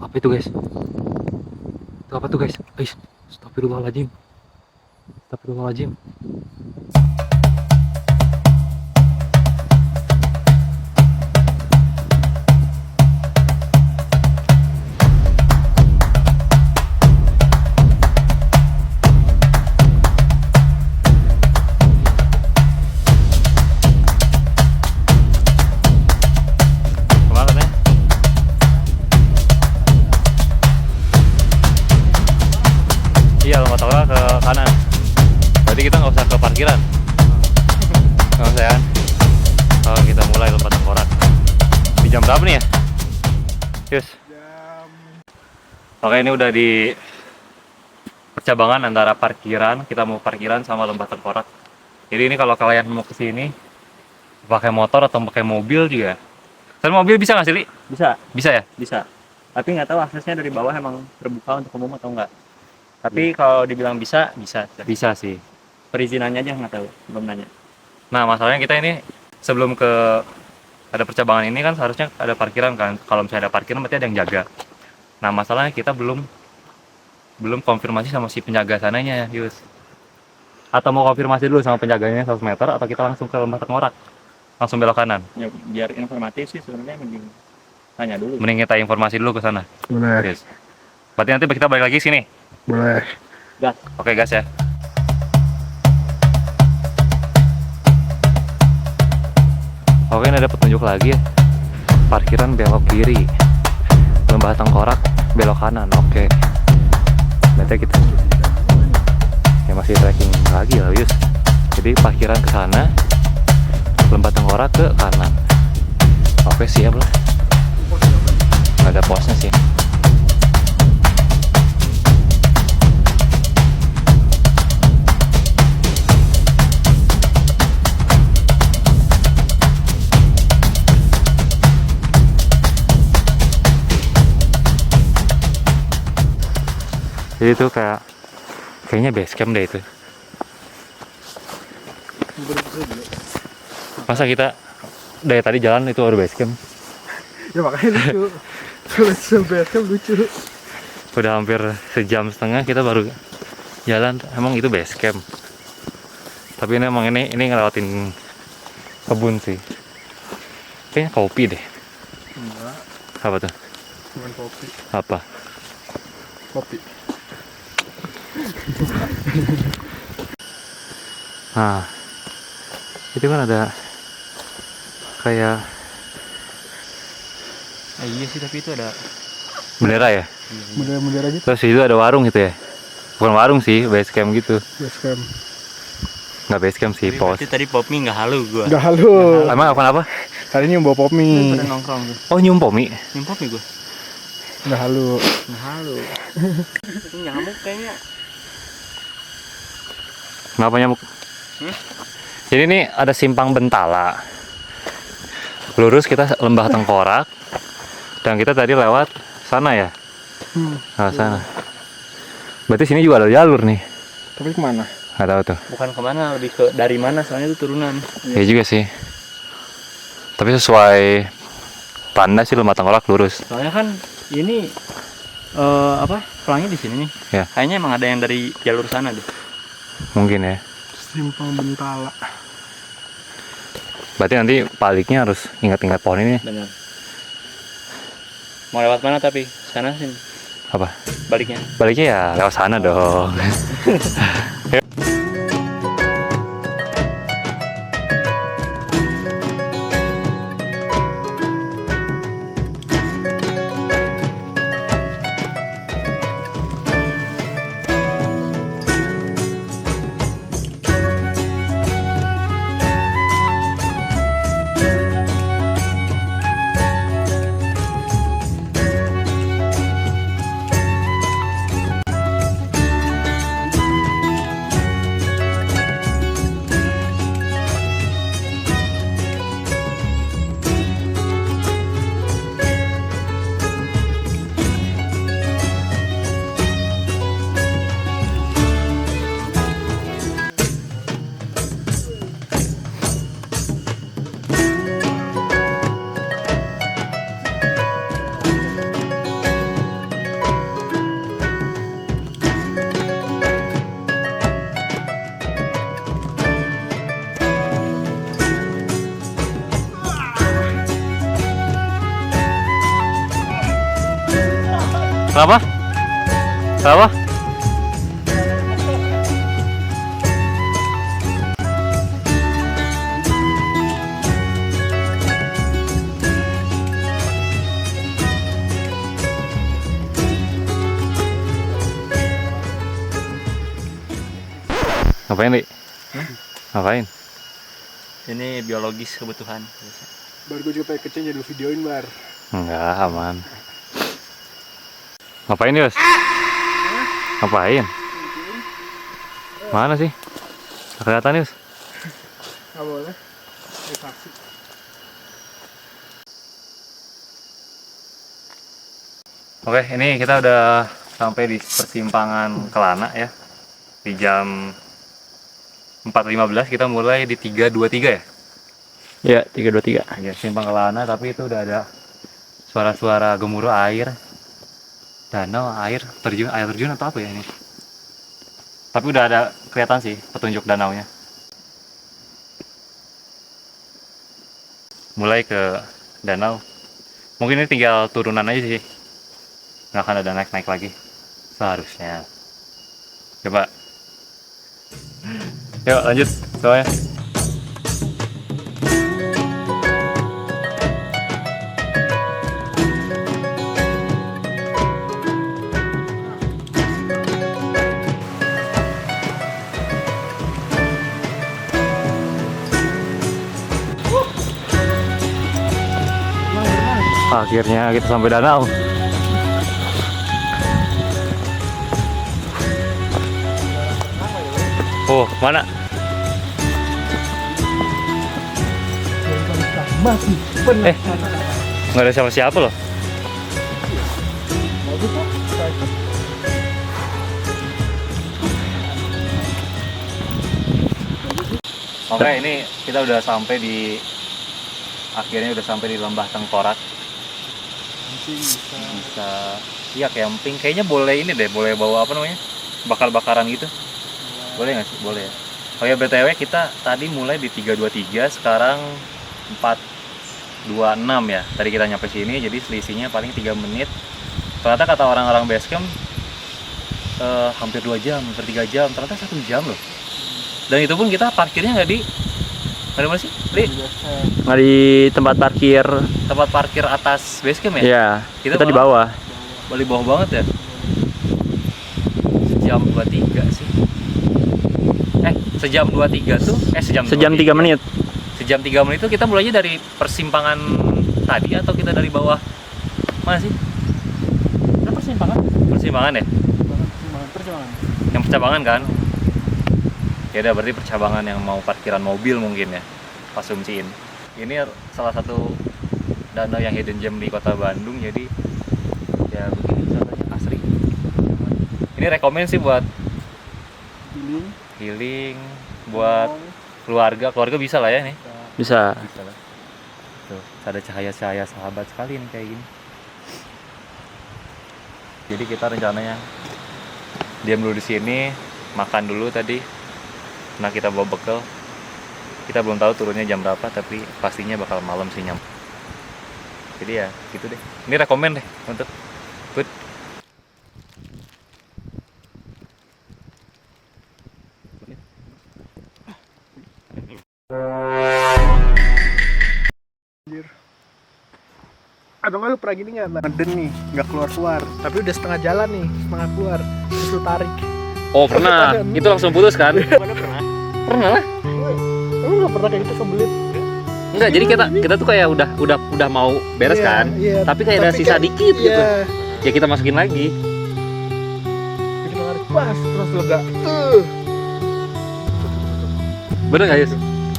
Apa itu guys? Itu apa tuh guys? Guys, astagfirullahaladzim. Astagfirullahaladzim. Iya, lompat tangga ke kanan. Berarti kita nggak usah ke parkiran. Nggak usah ya. Kalau kita mulai lompat tengkorak. Di jam berapa nih ya? Yus. Oke, ini udah di percabangan antara parkiran. Kita mau parkiran sama lompat tengkorak. Jadi ini kalau kalian mau ke sini pakai motor atau pakai mobil juga. Kan mobil bisa nggak sih, Li? Bisa, Bisa ya? bisa. Tapi nggak tahu aksesnya dari bawah emang terbuka untuk umum atau enggak. Tapi kalau dibilang bisa, bisa. Bisa sih. Perizinannya aja nggak tahu, belum nanya. Nah, masalahnya kita ini sebelum ke ada percabangan ini kan seharusnya ada parkiran kan. Kalau misalnya ada parkiran berarti ada yang jaga. Nah, masalahnya kita belum konfirmasi sama si penjaga sananya, Yus. Atau mau konfirmasi dulu sama penjaganya 100 meter atau kita langsung ke lembah tengkorak? Langsung belok kanan. Ya, biar informatif sih sebenarnya mending tanya dulu. Mending kita informasi dulu ke sana. Boleh. Yes. Berarti nanti kita balik lagi sini. Boleh. Gas. Oke, gas ya. Oke, ini ada petunjuk lagi ya. Parkiran belok kiri. Lembah tengkorak belok kanan. Oke. Berarti kita ya masih tracking lagi lah, Yus. Jadi parkiran ke sana, lembah tengkorak ke kanan. Oke, siap lah. Nggak ada posnya sih. Jadi itu kayaknya base camp deh itu. Masa kita dari tadi jalan itu baru base camp? Ya makanya lucu. Kalau sebenarnya lucu. Udah hampir sejam setengah kita baru jalan. Emang itu base camp. Tapi ini emang ini ngelewatin kebun sih. Kayaknya kopi deh. Enggak, Apa tuh? bukan kopi. Apa? Kopi. Nah, itu kan ada kayak Iya sih, tapi itu ada bendera ya. Bendera-bendera gitu. Terus itu ada warung gitu ya. Bukan warung sih, base camp gitu. Base camp. Nggak base camp sih, pos. tadi Popmi nggak halu gua. Udah halo. Emang apa? Hari ini bawa pop mie. Pada nongkrong tuh. Oh, nyium pomi. Yang Popmi gua. Udah halo. Nggak halu. Itu nyamuk kayaknya. Kenapa nyamuk? Jadi ini ada simpang Bentala. Lurus kita lembah tengkorak. Dan kita tadi lewat sana ya. Nah, sana. Berarti sini juga ada jalur nih. Tapi kemana? Nggak tahu tuh. Bukan kemana, lebih ke dari mana, soalnya itu turunan. Ya juga sih. Tapi sesuai tanda sih lembah tengkorak lurus. Soalnya kan ini pelangnya di sini nih. Ya. Kayaknya emang ada yang dari jalur sana deh. Mungkin ya. Simpang Bentala. Berarti nanti baliknya harus ingat-ingat pohon ini. Benar. Mau lewat mana tapi? Sana sini. Apa? Baliknya. Baliknya ya lewat sana dong. Kenapa? Kenapa? Ngapain, Li? Ngapain? Ini biologis kebutuhan. Baru gue juga pengen kecil jadi videoin bar. Enggak, aman. Ngapain, Yus? Ngapain? Mana sih? Nggak kelihatan, Yus. Nggak boleh. Vaksin. Oke, ini kita udah sampai di persimpangan Kelana ya. Di jam 4.15 kita mulai di 3.23 ya? Iya, 323. Ya, simpang Kelana, tapi itu udah ada suara-suara gemuruh air. Danau, air terjun atau apa ya ini? Tapi udah ada kelihatan sih petunjuk danaunya. Mulai ke danau. Mungkin ini tinggal turunan aja sih. Nggak akan ada naik-naik lagi. Seharusnya. Coba. Yuk lanjut soalnya. Akhirnya kita sampai danau. Oh, mana? Masih pernah. Nggak ada siapa-siapa loh. Bagus kok. Oke, ini kita udah sampai akhirnya udah sampai di Lembah Tengkorak. Bisa iya camping. Kayaknya boleh ini deh, boleh bawa apa namanya? Bakar-bakaran gitu. Boleh nggak sih? Boleh ya. Oh ya, BTW kita tadi mulai di 3.23, sekarang 4.26 ya. Tadi kita nyampe sini, jadi selisihnya paling 3 menit. Ternyata kata orang-orang basecamp hampir 2 jam, hampir 3 jam. Ternyata 1 jam loh. Dan itu pun kita parkirnya nggak di mana sih? Nggak di tempat parkir atas basecamp ya? Iya, kita di bawah. Di bawah banget ya. Sejam 23 sih. Sejam 23 tuh Sejam 3 menit. Sejam 3 menit itu kita mulainya dari persimpangan tadi atau kita dari bawah? Mana sih? Kita persimpangan. Persimpangan ya? Persimpangan. Yang percabangan kan? Ya udah, berarti percabangan yang mau parkiran mobil mungkin ya. Asumsiin. Ini salah satu danau yang hidden gem di kota Bandung, jadi ya begini contohnya asri. Ini rekomen sih buat healing, buat keluarga bisa lah ya nih. Bisa. Bisa lah. Tuh, ada cahaya-cahaya sahabat sekali nih kayak gini. Jadi kita rencananya diam dulu di sini, makan dulu tadi. Nah, kita bawa bekal. Kita belum tahu turunnya jam berapa, tapi pastinya bakal malam sih nyampe. Jadi ya gitu deh. Ini rekomen deh untuk food. Atau nggak lu pernah gini nggak? Ngeden nih, nggak keluar, tapi udah setengah jalan nih, setengah keluar, terus lu tarik. Oh pernah, itu langsung putus kan? Mana pernah? Pernah lah. Lu nggak pernah kayak gitu kebelit? Enggak, jadi kita tuh kayak udah mau beres Iya, kan? iya. Tapi kayak ada Tapi sisa kayak- dikit gitu. Iya. Ya kita masukin lagi. Jadi narik pas, terus lega. Bener nggak Yus?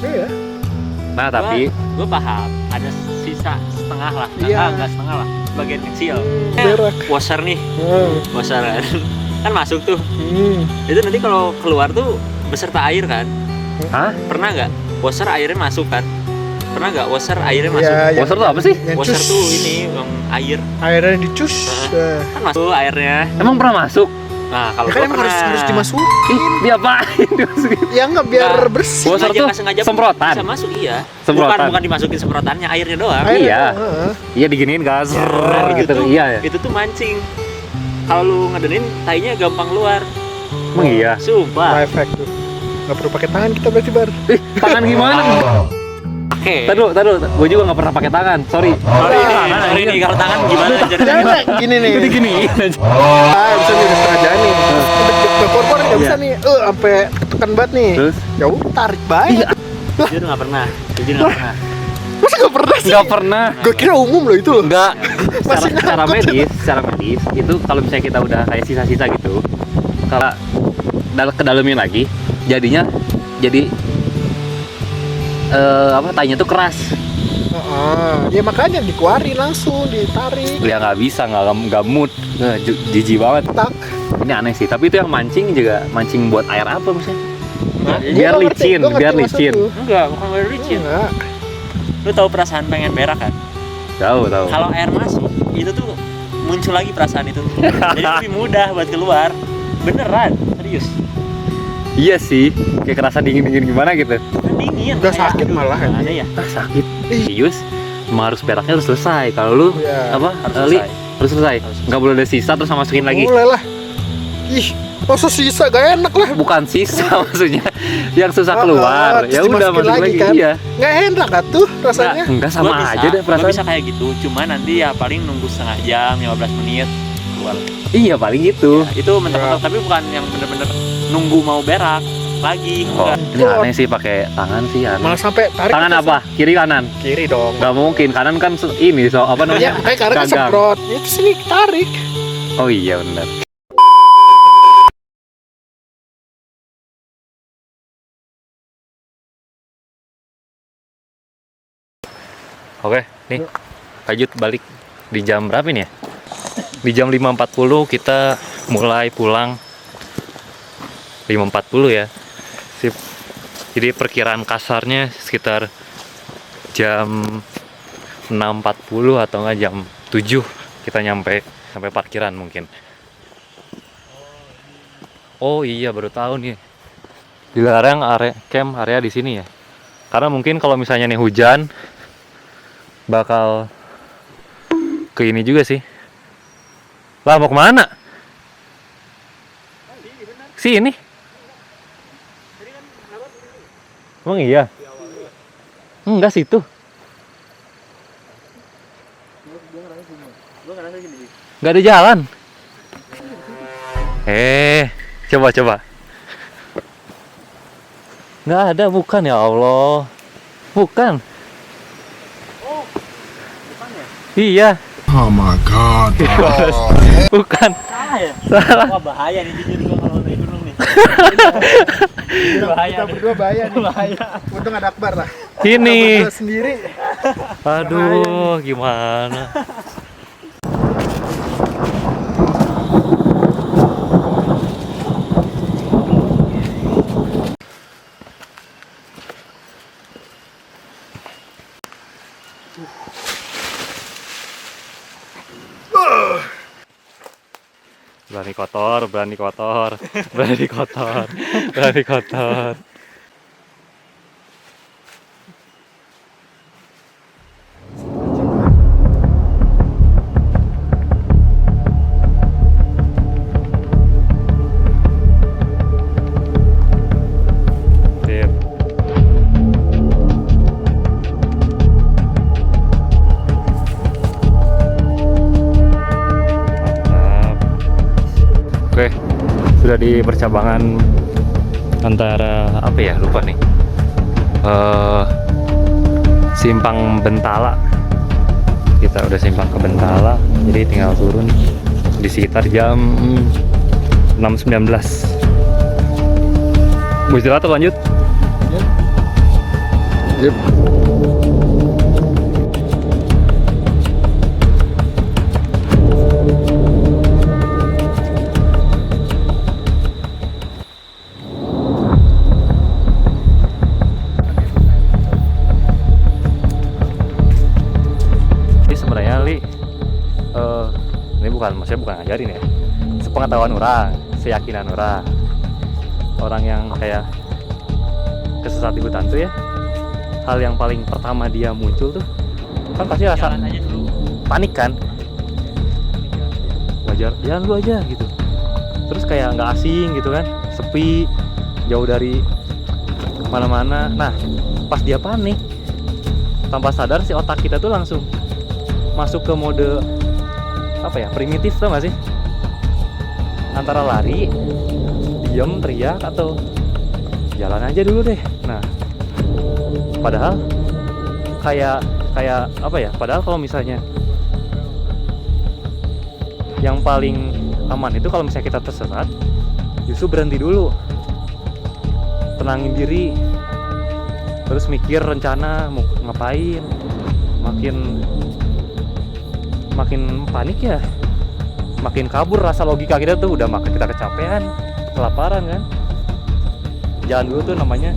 Iya. Nah tapi Gue paham. Ada sisa setengah lah. Iya. Enggak setengah lah. Bagian kecil. Berak. Washer nih, washer kan masuk tuh. Hmm. Itu nanti kalau keluar tuh beserta air kan? hah? Pernah nggak? Washer airnya masuk kan? Pernah nggak washer airnya masuk? Ya, yang- Washer tuh apa sih? yang Washer cus. tuh ini yang air Airnya dicus. kan masuk airnya. Emang pernah masuk? Nah kalau Ya kan gua emang pernah harus dimasukin. Diapain dimasukin? Ya nggak biar Nggak. bersih. Washer Sengaja tuh nggak sengaja semprotan? bisa masuk, iya. Semprotan? Bukan dimasukin semprotannya, airnya doang. Airnya, Iya. heeh. Iya diginiin kan, Nah, gitu. tuh, Iya ya. itu tuh mancing. kalau lu ngedenin tainya gampang keluar. Emang iya? Sumpah. Efek tuh. Nggak perlu pakai tangan kita berarti bar. Tangan gimana? Oke. Taduh, gue juga nggak pernah pakai tangan, sorry. Sorry nih kalau tangan gimana aja. Jangan gini nih. Jadi gini. Bisa nih udah setengah jalan nih. Bekor nggak bisa nih. Sampai ketekan banget nih. Terus? Ya udah tarik banget. Jujur nggak pernah. Masa nggak pernah sih? Nggak pernah. Gue kira umum loh itu loh. Enggak. Masih Secara ngangkut. medis itu kalau misalnya kita udah kayak sisa-sisa gitu, kalau kedalamin lagi, jadinya jadi tainya tuh keras. Ya makanya dikeluarin langsung, ditarik. Ya nggak bisa, nggak mood, jijik banget. Tak. Ini aneh sih. Tapi itu yang mancing juga mancing buat air apa misalnya? Gua Biar nggak ngerti, licin, gua ngerti biar maksud licin. lu. Enggak, bukan dari licin. Enggak. Lu tahu perasaan pengen berak kan? Tahu. Kalau air masuk, itu tuh muncul lagi perasaan itu. Jadi lebih mudah buat keluar. Beneran, serius. Iya sih, kayak kerasa dingin gimana gitu. Kan dingin. Udah kayak- sakit malah, Nggak anjing. ada ya? Sakit. Serius, emang harus beraknya harus selesai. Kalau lu Iya. Harus Li, selesai. harus selesai. Nggak boleh ada sisa terus sama masukin lagi. Mulai lah. Ih, masa sisa gak enak lah. Bukan sisa maksudnya, yang susah Oh, keluar. terus Ya udah dimasukin masukin lagi lagi. kan? Iya. Nggak enak kan tuh rasanya. Enggak Gua sama bisa, aja deh gua perasaan. bisa kayak gitu, cuma nanti ya paling nunggu setengah jam, 15 menit keluar. Iya paling gitu. Ya, itu mentok-mentok, tapi bukan yang bener-bener nunggu mau berak lagi. Oh, Enggak. ini aneh sih pakai tangan sih aneh. Malah sampai tarik. Tangan ke apa? Kiri kanan? Kiri dong. Nggak mungkin, kanan kan ini so apa Ya, namanya? kayak karena kan Gagang. semprot. Itu sini tarik. Oh iya benar. Oke, nih lanjut balik di jam berapa ini ya? Di jam 5.40 kita mulai pulang. 5.40 ya. Sip. Jadi perkiraan kasarnya sekitar jam 6.40 atau enggak jam 7 kita nyampe sampai parkiran mungkin. Oh iya baru tahu nih. Dilarang camp area di sini ya. Karena mungkin kalau misalnya nih hujan bakal ke ini juga sih. Lah mau kemana? Sini. Emang iya? Enggak situ. Nggak ada jalan. Coba. Nggak ada, bukan ya Allah. Bukan. Iya, Oh my god. bukan. Salah ya? Salah. Wah bahaya nih jujur gua kalau naik gunung nih. Bahaya Kita nih. berdua bahaya nih. Bahaya. Untung ada Akbar lah. Ini. Kita berdua sendiri. Aduh, gimana? Berani kotor, berani kotor, berani kotor, berani kotor. Sip. Mantap. Oke, sudah di percabangan antara apa ya, lupa nih. Simpang Bentala. Kita udah simpang ke Bentala, jadi tinggal turun di sekitar jam 6.19. Mau istirahat atau lanjut? Yep. Ini sebenarnya Li, ini maksudnya bukan ngajarin ya, sepengetahuan orang, keyakinan orang yang kayak kesesat di hutan tuh ya, hal yang paling pertama dia muncul tuh kan pasti rasa Jalan aja dulu. panik kan. Wah jalan lu aja gitu. Terus kayak nggak asing gitu kan, sepi, jauh dari mana-mana. Nah pas dia panik, tanpa sadar si otak kita tuh langsung masuk ke mode apa ya, primitif, tau gak sih? Antara lari, diem, teriak, atau jalan aja dulu deh. Nah padahal kayak apa ya, padahal kalau misalnya yang paling aman itu kalau misalnya kita tersesat, justru berhenti dulu, tenangin diri, terus mikir rencana mau ngapain. Makin panik ya, makin kabur rasa logika kita tuh, udah makin kita kecapean, kelaparan kan. Jalan dulu tuh namanya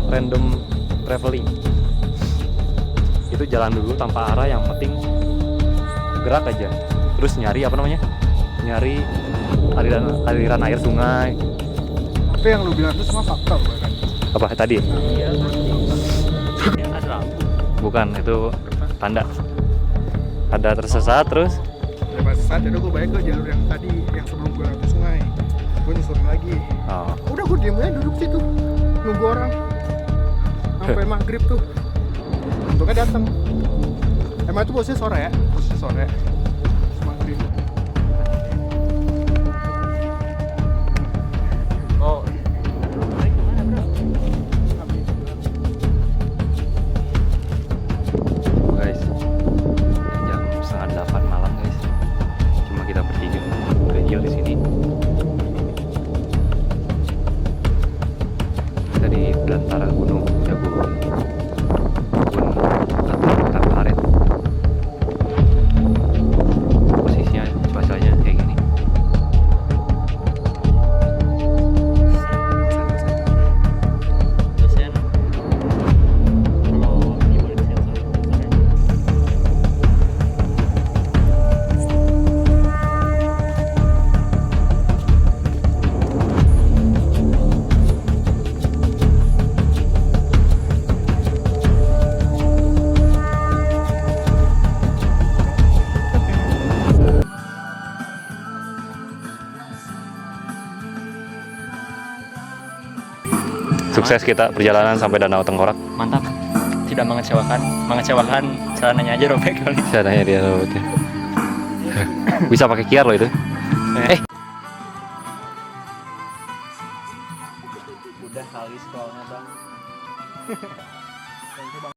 random traveling. Itu jalan dulu tanpa arah, yang penting gerak aja. Terus nyari apa namanya, nyari aliran air sungai. Tapi yang lu bilang itu semua fakta kan? Apa tadi? Iya, ini ada lampu. Bukan, itu tanda. Ada tersesat terus. Ya pas saat itu gue balik ke jalur yang tadi, yang sebelum gue ke sungai. Gue nyusurin lagi. Oh. Udah gue diem aja duduk situ, nunggu orang sampai maghrib tuh. Untungnya datang. Emang itu posisi sore ya, posisi sore. Maghrib. Oh, balik kemana bro? Guys, jam 7:30 malam guys. Cuma kita bertiga kecil di sini. Dari belantara Gunung Jagung, Kebun Karet. Posisinya cuacanya kayak gini. Dosen, kalau ini boleh disensor. Sukses kita perjalanan sampai Danau Tengkorak. Mantap, tidak mengecewakan celananya aja robek kali. Saya tanya dia robotnya. Bisa pakai kiar loh itu. Udah kali scrollnya bang.